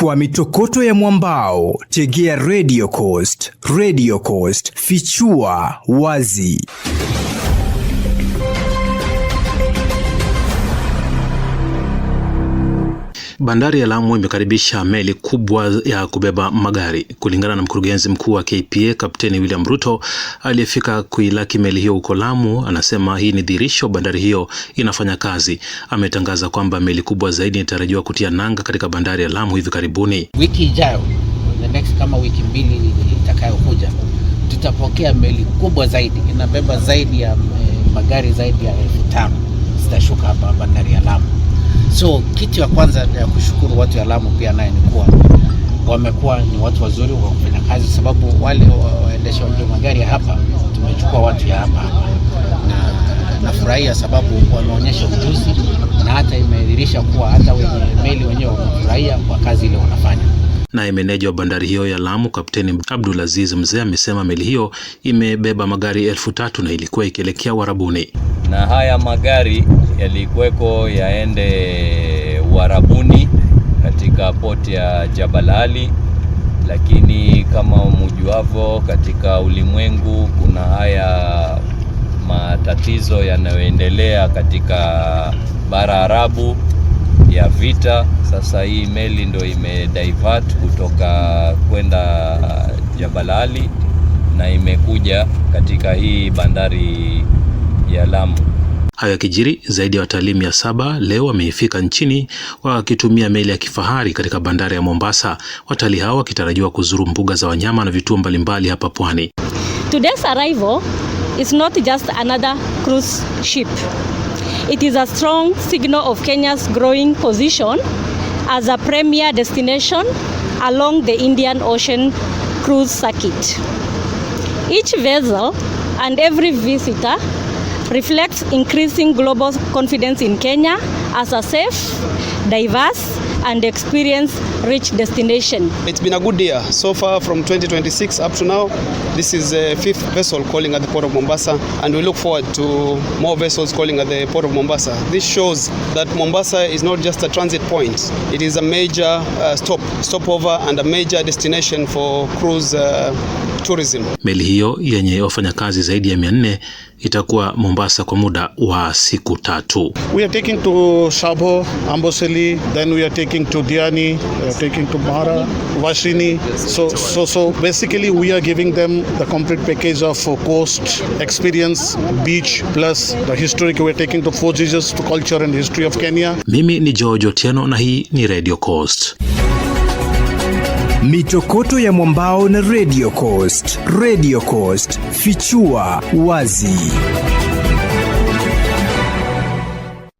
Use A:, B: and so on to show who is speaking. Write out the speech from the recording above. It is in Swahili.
A: Kwa mitokoto ya mwambao, tegea Radio Coast. Radio Coast, fichua wazi.
B: Bandari ya Lamu imekaribisha meli kubwa ya kubeba magari. Kulingana na mkurugenzi mkuu wa KPA, Kapteni William Ruto, aliyefika kuilaki meli hiyo huko Lamu, anasema hii ni dhihirisho bandari hiyo inafanya kazi. Ametangaza kwamba meli kubwa zaidi inatarajiwa kutia nanga katika bandari ya Lamu hivi karibuni.
C: Wiki ijayo, the next kama wiki mbili itakayokuja, tutapokea meli kubwa zaidi, inabeba zaidi ya magari zaidi ya 5,000 zitashuka hapa bandari ya Lamu. So kitu ya kwanza ya kushukuru watu ya Lamu pia naye ni kuwa wamekuwa ni watu wazuri wa kufanya kazi, sababu wale waendesha magari ya hapa tumechukua watu ya hapa, na nafurahia sababu wameonyesha ujuzi na hata imedhihirisha kuwa hata wenye meli wenyewe wamefurahia kwa kazi ile wanafanya.
B: Naye meneja wa bandari hiyo ya Lamu, Kapteni Abdulaziz Mzee, amesema meli hiyo imebeba magari 3,000 na ilikuwa ikielekea Uarabuni.
D: Na haya magari yalikuweko yaende Uarabuni katika port ya Jabal Ali, lakini kama mjuavyo katika ulimwengu kuna haya matatizo yanayoendelea katika bara Arabu ya vita. Sasa hii meli ndio imedivert kutoka kwenda Jabal Ali na imekuja katika hii bandari ya Lamu.
B: Hayo kijiri, zaidi ya watalii 700 leo wamefika nchini wakitumia meli ya kifahari katika bandari ya Mombasa. Watalii hao wakitarajiwa kuzuru mbuga za wanyama na vituo mbalimbali hapa pwani.
E: Today's arrival is not just another cruise ship. It is a strong signal of Kenya's growing position as a premier destination along the Indian Ocean cruise circuit. Each vessel and every visitor reflects increasing global confidence in Kenya as a safe, diverse and experience-rich destination.
F: It's been a good year so far from 2026 up to now. This is the 5th vessel calling at the Port of Mombasa, and we look forward to more vessels calling at the Port of Mombasa. This shows that Mombasa is not just a transit point. It is a major stopover and a major destination for cruise tourism.
B: Meli hiyo yenye wafanyakazi zaidi ya 400 itakuwa Mombasa kwa muda wa siku 3.
G: We are taking to Sabo, Amboseli, then we are taking to Diani, we are taking to Mara, Vashini. So basically we are giving them the complete package of coast experience, beach plus the historic. We are taking to 4 Jesus to culture and history of Kenya.
B: Mimi ni George Otieno na hii ni Radio Coast.
A: Mitokoto ya mwambao na Radio Coast. Radio Coast, fichua wazi.